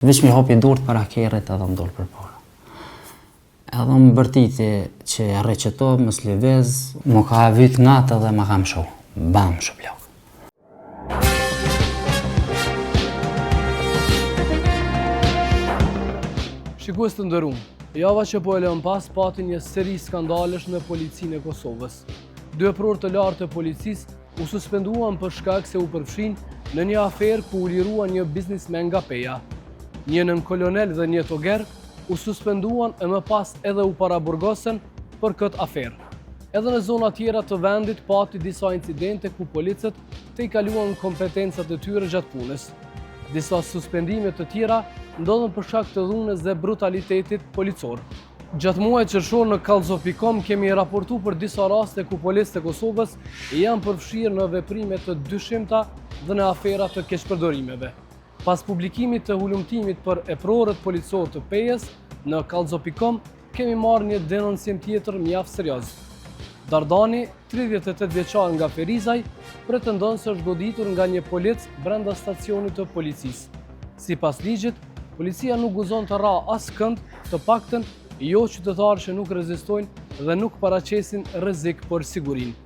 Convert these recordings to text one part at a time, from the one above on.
Veç mi hapi durt para kerrit edhe m'dol përpara. Edhe më bërtiti që rreqeto, mos lëviz, më ka vyt natë edhe më kam shoh. Bam, shuplak. Shikues të nderuar, java që po e lëm pas pati një seri skandalesh në policinë e Kosovës. 2 prurë të lartë të policisë u suspenduan për shkak se u përfshin në një aferë ku u liruan një biznismen nga Peja. Një nën kolonel dhe një toger u suspenduan e më pas edhe u paraburgosen për këtë aferë. Edhe në zona tjera të vendit pati disa incidente ku policët të i kaluan kompetencat e tyre gjatë punës. Disa suspendime të tjera ndodhen për shkak të dhunës dhe brutalitetit policor. Gjatë muajit qershor në Kallzo.com kemi raportuar për disa raste ku policët e Kosovës janë përfshirë në veprime të dyshimta dhe në afera të keqpërdorimeve. Pas publikimit të hulumtimit për eprorët policor të Pejës në Kallzo.com kemi marrë një denoncim tjetër mjaft serioz. Dardani, 38 vjeçar nga Ferizaj, pretendon se është goditur nga një polic brenda stacionit të policisë. Sipas ligjit, policia nuk guzon të ra askënd, të paktën jo qytetarë që nuk rezistojnë dhe nuk paraqesin rrezik për sigurinë.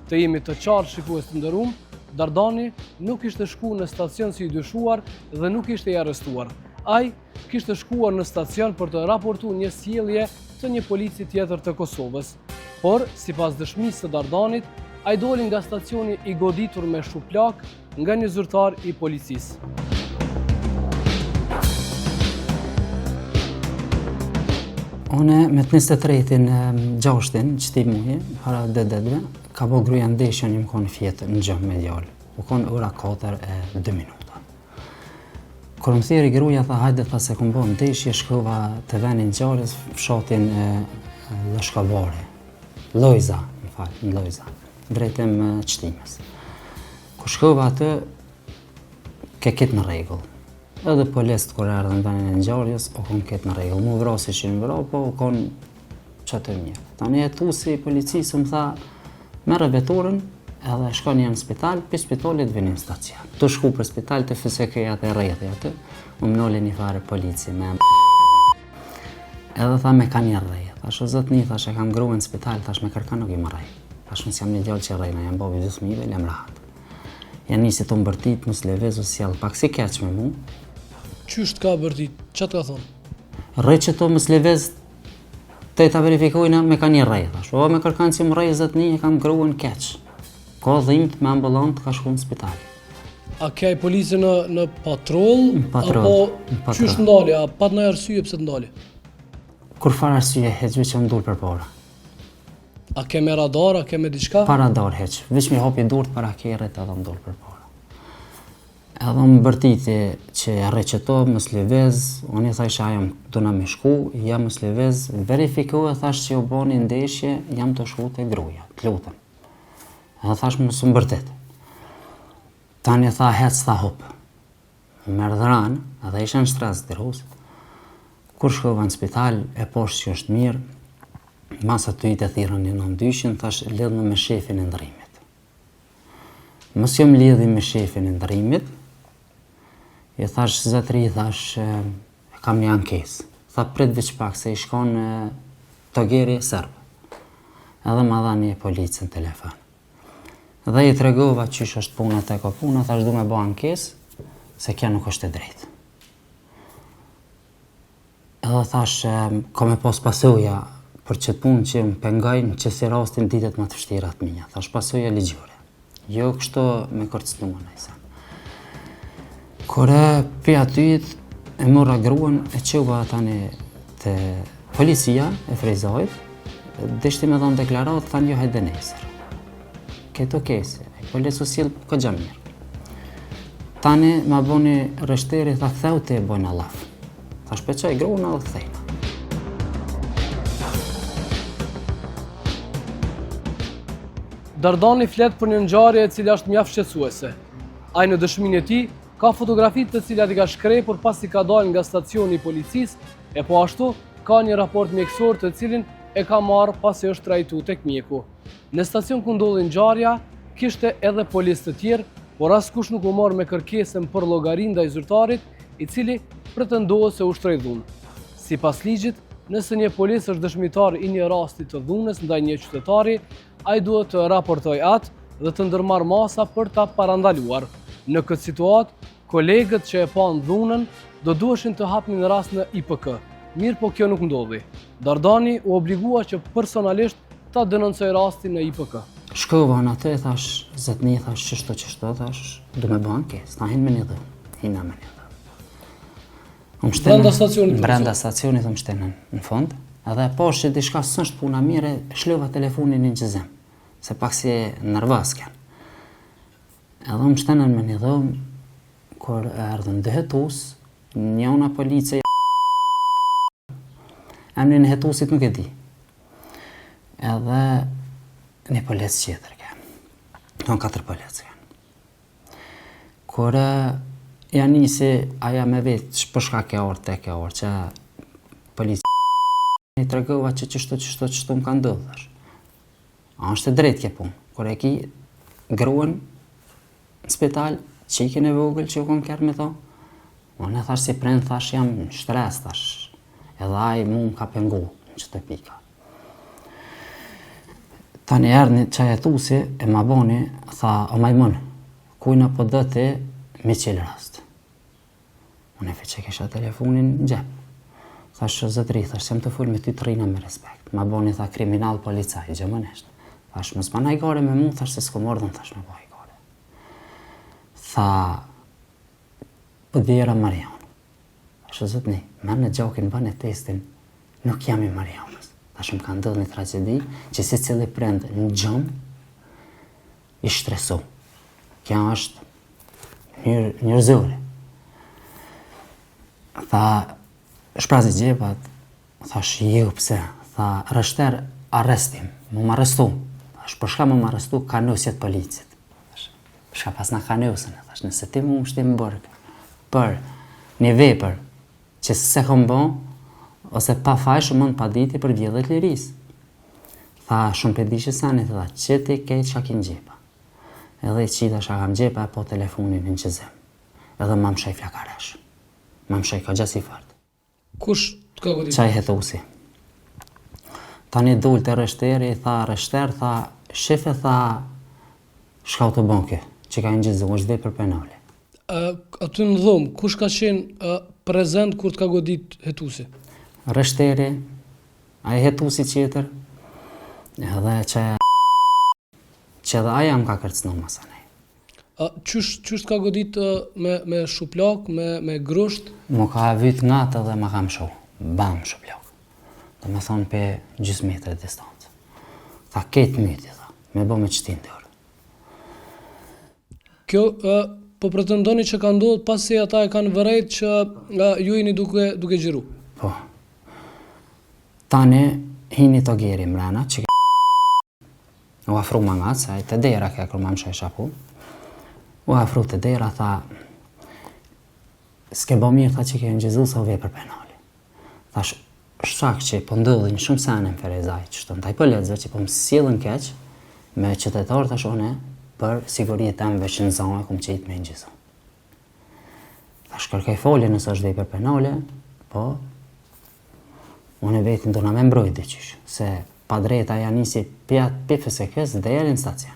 Të jemi të qartë, shikues të nderuar, Dardani nuk ishte shku në stacion si i dyshuar dhe nuk ishte i arrestuar. Ai kishte shkuar në stacion për të raportuar një sjellje të një polici tjetër të Kosovës. Por, sipas dëshmisë së Dardanit, ai doli nga stacioni i goditur me shuplak nga një zyrtar i policisë. Une me të 23-in gjashtin, qëti muji, para dedetve, ka bo gruja ndeshën një më konë fjetë në gjëmë medial. U konë ora 4:02 minuta. Kër më thiri gruja, tha hajde, tha se këmë bo ndeshje, shkova të venin gjarës, fshatin Lëshkabare. Lojza, më falë, në Lojza, drejtem qëtimes. Kër shkova atë, ke kitë në regullë. Edhe policët kër erdhën venin e ngjarjes, o konë ketë në regullë. Mu vrasi që në vra, po o konë që të mirë. Tani e tu si policisë më tha, merë veturën edhe shkon një në spital, për spitalit vini në stacion. Tu shku për spital të FSK-ja të rejthi atë, më noli një fare polici me edhe tha me ka një rejth. Thash o zëtni, thash e kam gruën në spital, thash me kërka nuk i më rejth. Thash nësë jam një gjallë që rejna, jam bobi 2 fëmijëve, lem rahat. Janë nisi të mbërtit, mos levez o sjell, pak si keq me mu. Qysht ka bërtit? Që të ka thonë? Rrej që to mos levez të ta verifikojnë me ka një rrej, thash. O me kërkan që më rrej zëtni, e kam gruën keq. Ka dhimt me ambulant, ka shku në spital. A kej polici në patrol? Patrol. Apo qysh ndali? A pat në arsye pse të ndali? Kur farë arsye, heq veç që më dul për para. A ke me radar, a ke me diçka? Pa radar heq, veç mi hapi durt para kerrit edhe më dul për para. Edhe më bërtiti që rreqeto, mos lëviz, unë i thash jam duna me shku, jam mos lëviz, verifikoj e thash që u bani ndeshje, jam të shku te gruaja, të lutem. Edhe thash mos më bërtet. Tani tha hec, tha hop. Merë dhran, edhe isha në stres dirus. Kur shkova në spital, e poshtë që është mirë, masa të i të thirën një në mdyshin, thash lidhë me shefin e ndërimit. Mos jam lidhi me shefin e ndërimit, i thash zëtri, thash kam një ankesë. Tha prit veç pak se i shkon togeri serbë. Edhe ma dha një policë në telefon. Dhe i tregova qysh është puna të ko puna, thash du me bo ankesë, se kja nuk është e drejtë. Edhe thash, ka me pos pasuja për qëtë punë që më pengajnë që si rastin ditet më të fështirat minja. Thash pasuja ligjore. Jo kështu me kërcnua nëjse. Kore për atyit e mora gruan e qova tani të policia e Frejzajt, dishti me dhonë deklarat, thanë jo hajde nesër. Keto kese, policu s'jel ka gja mirë. Tani ma boni rështeri, tha ktheu të e bojnë alaf. Tha shpeqaj gruan edhe kthejna. Dardani flet për një ngjarje e cila është mjaft shqetësuese. Ai në dëshminë e tij ka fotografitë të cilat i ka shkrepur pasi ka dalë nga stacioni i policisë, e po ashtu ka një raport mjekësor të cilin e ka marrë pasi është trajtuar tek mjeku. Në stacion ku ndodhi ngjarja, kishte edhe policë të tjerë, por askush nuk u mor me kërkesën për llogari ndaj zyrtarit, i cili pretendohet se ushtrej dhunë. Sipas ligjit, nëse një policë është dëshmitar i një rasti të dhunës ndaj një qytetari, ai duhet të raportojë atë dhe të ndërmarrë masa për ta parandaluar. Në këtë situatë, kolegët që e pan dhunën do duheshin të hapnin rast në IPK. Mirë po kjo nuk ndodhi. Dardani u obligua që personalisht ta denoncoj rastin në IPK. Shkova në atë, thash, zotni, thash, qështo, thash, du me bëhen kes, ta hinë me një dhe, hina me një dhe. Brenda stacionit? Brenda stacionit më shtenën në fund, edhe poshtë që diçka s'është puna mire, shlova telefonin një gjëzim, se pak si nervas kënë. Edhe më shtenën me një dhe, kur erdhën dhe hetus, njona police emrin e hetusit nuk e di. Edhe një polic qëtër kënë. Në 4 polic kënë. Kur janë nisi aja me vetë shpërshka ke orë, te ke orë, që polici i të regova që qështu më ka ndodhë. A është e drejtë ke punë. Kur e ki gruën në spital, qikin e vogël që u kom kërë me to, unë e thash si prend, thash jam në shtres, thash. Edhe aj mu më ka pengu në qëtë pika. Ta një erë një qaj hetusi e ma boni, tha, o majmon, kujna po dëti me qilë rast. Unë e fe që kesha telefonin në gjep. Thash, zëtëri, thash, jam të full me ty të rina me respekt. Ma boni, tha, kriminal policaj, gjëmënesht. Thash, mos ma najgore me mu, thash, se s'ko mordën, thash, me boj gore. Tha, po dhjera Marion. Thash, zëtëni, merë në gjokin, bane testin, nuk jam i Marionës. Thash, më ka ndodhë një tragedi që si cili prend në gjëm i shtresu. Kja është njërzore. Tha, shprazi gjepat, thash, ju pse? Tha, rështer arrestim, mu më arrestu. Thash, për shka mu më arrestu kanusjet policit. Thash, për shka pas në kanusën, thash, nëse ti mu më shtim bërg për një vepër që se kom bon, ose pa fajshë mund pa diti për vjedhet liris. Tha, shumë për di që sanit, tha, që ti kejt shakin gjepa. Edhe i qita shakam gjepa, po telefonin në qëzim. Edhe ma më shaj flakaresh. Ma më shaj ka gjasi fart. Kush të ka godit? Qaj hetusi. Ta një dull të rështeri, tha, rështer, tha, shefe, tha, shka të bonke, që ka një gjithë, është dhe për penale. Aty në dhomë, kush ka qenë prezent kur të ka godit hetusi? Rështeri, a i hetusi qeter, edhe që edhe aja më ka kërcnu masanej. Qysh të ka godit me shuplak, me grusht? Më ka vyt natë dhe më kam shu, bam shuplak. Dhe me thonë pe 10 metre distancë. Tha ketë myti, tha, me bo me qëtin të orë. Kjo po pretendoni që ka ndodhur pasi ata e kanë vërejt që ju jeni duke gjiru? Po. Tani hini të gjeri mrena që u afru ma nga, se të dera ke kërë ma më shaj shapu. U afru të dera, tha, s'ke bo mirë, tha që ke në gjizu sa u vej për penali. Tha, shak që po ndodhin shumë sene në Ferezaj, që shtë në taj pëlletëve që po më sjedhën keq, me qytetarë të shone, për sigurit e më veç në zonë e kumë qitë me në gjizu. Tha, shkërkej folje nësë është vej për penali, po, unë e vetin do në me mbrojt dhe qysh, se pa drejta janë nisi pifës e kësë dhe jelë në stacion.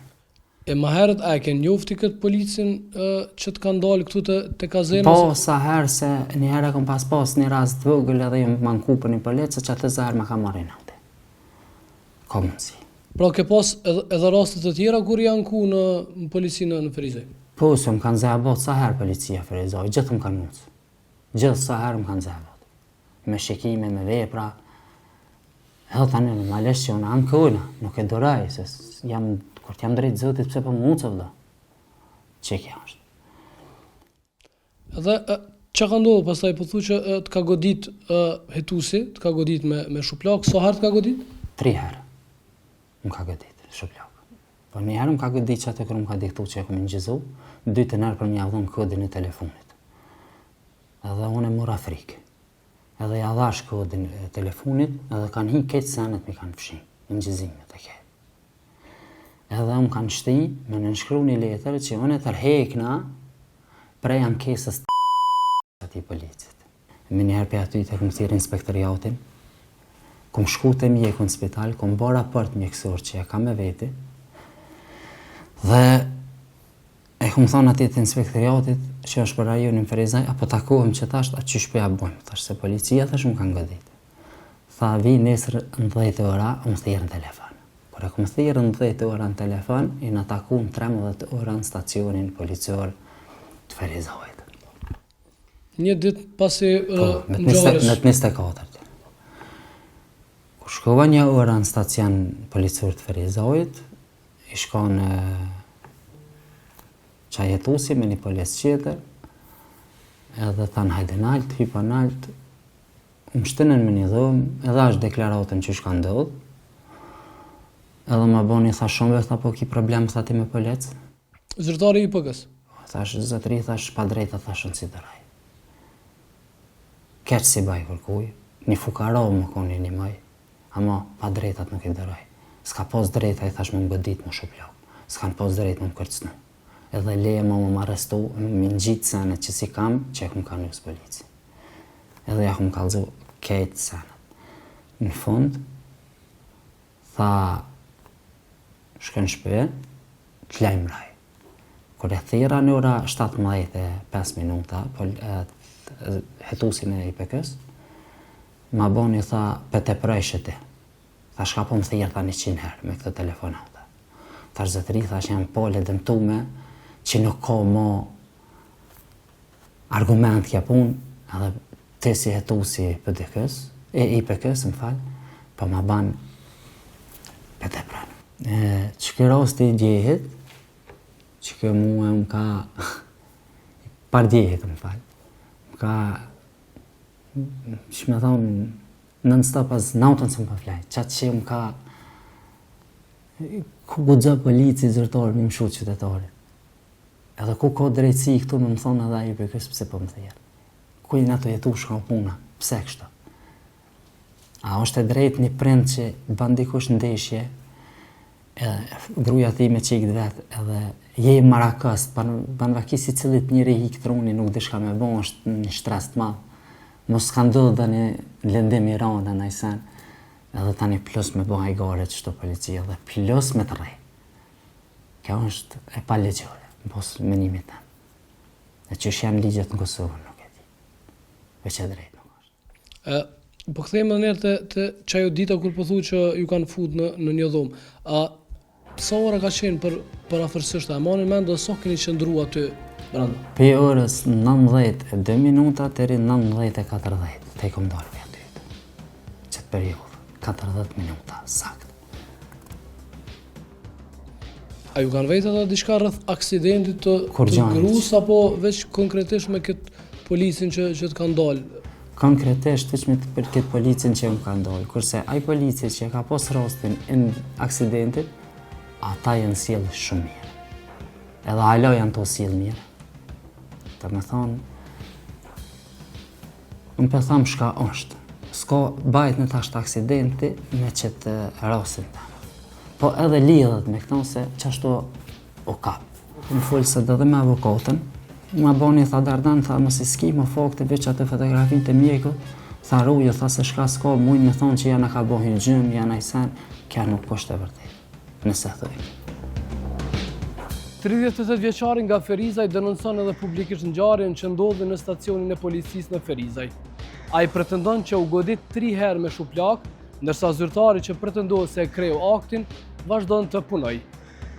E ma herët a e ke njofti këtë policin që të kanë dalë këtu të kazena? Po, sa herë se një herë e kom pas një rast të vogël edhe ju më manku për një policë që atë zahër më ka marrin aute. Ka mundësi. Pra ke pas edhe rastet të tjera kur janë ku në policinë në Ferizaj? Po, se më kanë zahë sa herë policia Ferizaj, gjithë më kanë mundës. Gjithë sa herë më kanë zahë me shikime, me vepra. Edhe tani në malesh që unë anë këjna, nuk e doraj, se kur t'jam drejtë zotit, pëse për mu cëvda. Që kja është. Edhe që ka ndodhë, pastaj po thu që të ka godit hetusi, të ka godit me shuplak, so herë të ka godit? 3 herë më ka godit shuplak. Po një herë më ka godit që atë kërë më ka diktu që e këmë në gjizu, 2 të nërë për një avdhën kodin e telefonit. Edhe unë e mora frikë. Edhe ja dhash kodin e telefonit, edhe kanë hi ketë senet me kanë fshin, në gjizimit e ketë. Edhe më kanë shti me në nshkru një letër që unë e tërhekna prej ankesës të ati policit. Me njëherë për aty të këmë thirë inspektoriatin, kom shku të mjeku në spital, kom bo raport mjekësor që ja ka me veti, dhe e kom thonë ati të inspektoriatit që është për rajonin Ferizaj, apo takohem që tash, a qysh për ja bojmë, tash se policia tash më kanë godit. Tha vi nesër në 10 ora, më thirë në telefon. Kur e kom thirë në 10 ora në telefon, i në taku në 13 ora në stacionin policor të Ferizajt. Një ditë pasi Në 24. Kur shkova një ora në stacion policor të Ferizajt, i shkon qajetusi me një polic qeter, edhe thanë hajde nalt, hypa nalt, më shtenën me një dhëmë, edhe është deklaratën që shka ndodhë, edhe më boni, thash shumë tha po ki problem, tha ti me polic. Zyrtari i IPK-s? Thash zotëri, thash pa drejta, thash në si dëraj. Keq si baj kërkuj, një fukaro më koni një maj, ama pa drejtat nuk i dëraj. S'ka pos drejta, i thash më godit më shuplok, s'kan pos drejt më kërcnu. Edhe leje më arrestu, më ngjitë senet që si kam, që e këmë ka njës polici. Edhe ja këmë kalëzu kejtë senet. Në fund, tha, shkën shpe, të lejmë raj. Kër e thira në ora 17:05 minuta, hetusin e IPK-s, ma boni, tha, për te prejshë ti. Tha, shka po më thirë, tha 100 herë me këtë telefonata. Tha, zëtëri, tha, që jam pole dëmtume, që nuk ka mo argument kja pun, edhe te si hetusi IPK-s, më falë, po ma ban për te pranë. Që kë rosti i djehit, që kë mua më ka par djehit, më falë, më ka, që me thonë, non-stop as nautën se më pa flajt, qatë që më ka, ku guxo polici zyrtar më mshu qytetarit. Edhe ku ka drejtësi këtu me më thonë edhe IPK-s pse po më thjerë. Ku i në të jetu shka puna, pse kështu? A është e drejt një prind që ban dikush ndeshje, gruja ti me qikët vetë, edhe je i marakës, ban vakisi cilit njëri i këtruni nuk di shka me bo, është një stres të madhë. Mos ka ndodhë dhe një lëndim i ranë dhe najsen, edhe tani plus me bo hajgare që shto policia, dhe plus me të rej. Kjo është e pa legjore. Pos menimit tem. E që është janë ligjet në Kosovë, nuk e di. Veç e drejt nuk është. Po kthejmë në njerë të qajo dita kur po thu që ju kanë fut në një dhomë. Sa ora ka qenë për afërsisht? A manin mend do sa keni qëndru aty brenda? Për orës 19:02 minuta deri 19:40 te kom dalë për aty. Qëtë periudhë, 40 minuta, sakt. A ju kanë vetë ata diçka rreth aksidentit të grus, apo veç konkretisht me këtë policin që të kanë dalë? Konkretisht veç me këtë policin që më kanë dalë, kurse ai polici që ka pas rastin në aksidentit, ata janë sjellë shumë mirë. Edhe alo janë to sjellë mirë. Të me thonë, unë për thamë shka është. S'ka bajt në tasht aksidenti me qëtë rastin të. Po edhe lidhet me këto se qashtu o kap. Më folë se dhe me avokatën, ma boni, tha Dardan, tha mos i s'ki më fakte veç atë fotografin të mjeku, tha ruje, tha se shka s'ka, mujnë me thonë që janë ka bohin gjymë, janë ajsen, kja nuk është e vërtet, nëse thëj. 38 vjeçari nga Ferizaj denonson edhe publikisht ngjarjen që ndodhi në stacionin e policisë në Ferizaj. Ai pretendon që u godit 3 herë me shuplak, ndërsa zyrtari që pretendohet se e kreu aktin, vazhdon të punoj.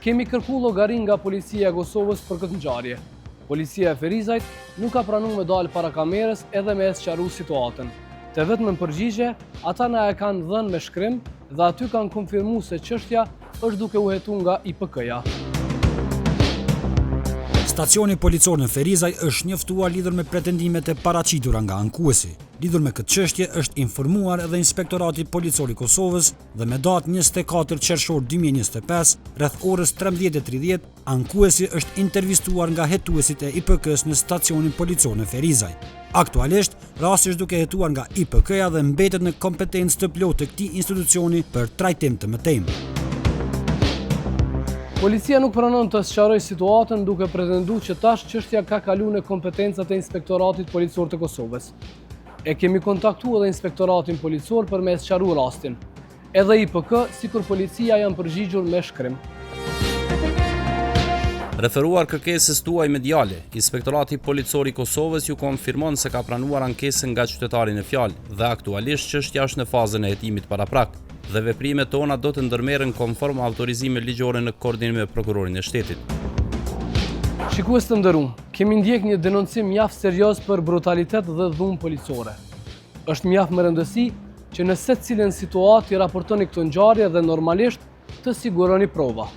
Kemi kërku llogarin nga policia e Kosovës për këtë ngjarje. Policia e Ferizajt nuk ka pranuar me dalë para kamerës edhe me sqaru situatën. Të vetëm përgjigje, ata na e kanë dhënë me shkrim dhe aty kanë konfirmuar se çështja është duke u hetuar nga IPK-ja. Stacioni policor në Ferizaj është njoftuar lidhur me pretendimet e paraqitura nga ankuesi. Lidhur me këtë çështje është informuar edhe Inspektorati Policor i Kosovës dhe me datë 24 qershor 2025, rreth orës 13:30, ankuesi është intervistuar nga hetuesit e IPK-s në stacionin policor në Ferizaj. Aktualisht, rasti është duke hetuar nga IPK-ja dhe mbetet në kompetencë të plotë të këtij institucioni për trajtim të mëtejmë. Policia nuk pranon të sqarojë situatën duke pretenduar që tash çështja ka kaluar në kompetencat e Inspektoratit Policor të Kosovës. E kemi kontaktuar edhe Inspektoratin Policor për me sqaruar rastin. Edhe IPK, sikur policia janë përgjigjur me shkrim. Referuar kërkesës tuaj mediale, Inspektorati Policor i Kosovës ju konfirmon se ka pranuar ankesën nga qytetari në fjalë dhe aktualisht çështja është në fazën e hetimit paraprak dhe veprimet tona do të ndërmerren konform autorizime ligjore në koordinim me prokurorin e shtetit. Shikues të nderuar, kemi ndjek një denoncim mjaft serioz për brutalitet dhe dhunë policore. Është mjaft me rëndësi që në secilën situatë i raportoni këtë ngjarje dhe normalisht të siguroni prova.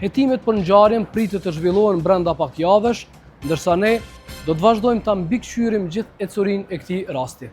Hetimet për ngjarjen pritet të zhvillohen brenda pak javësh, ndërsa ne do të vazhdojmë ta mbikëqyrim gjithë ecurinë e këtij rasti.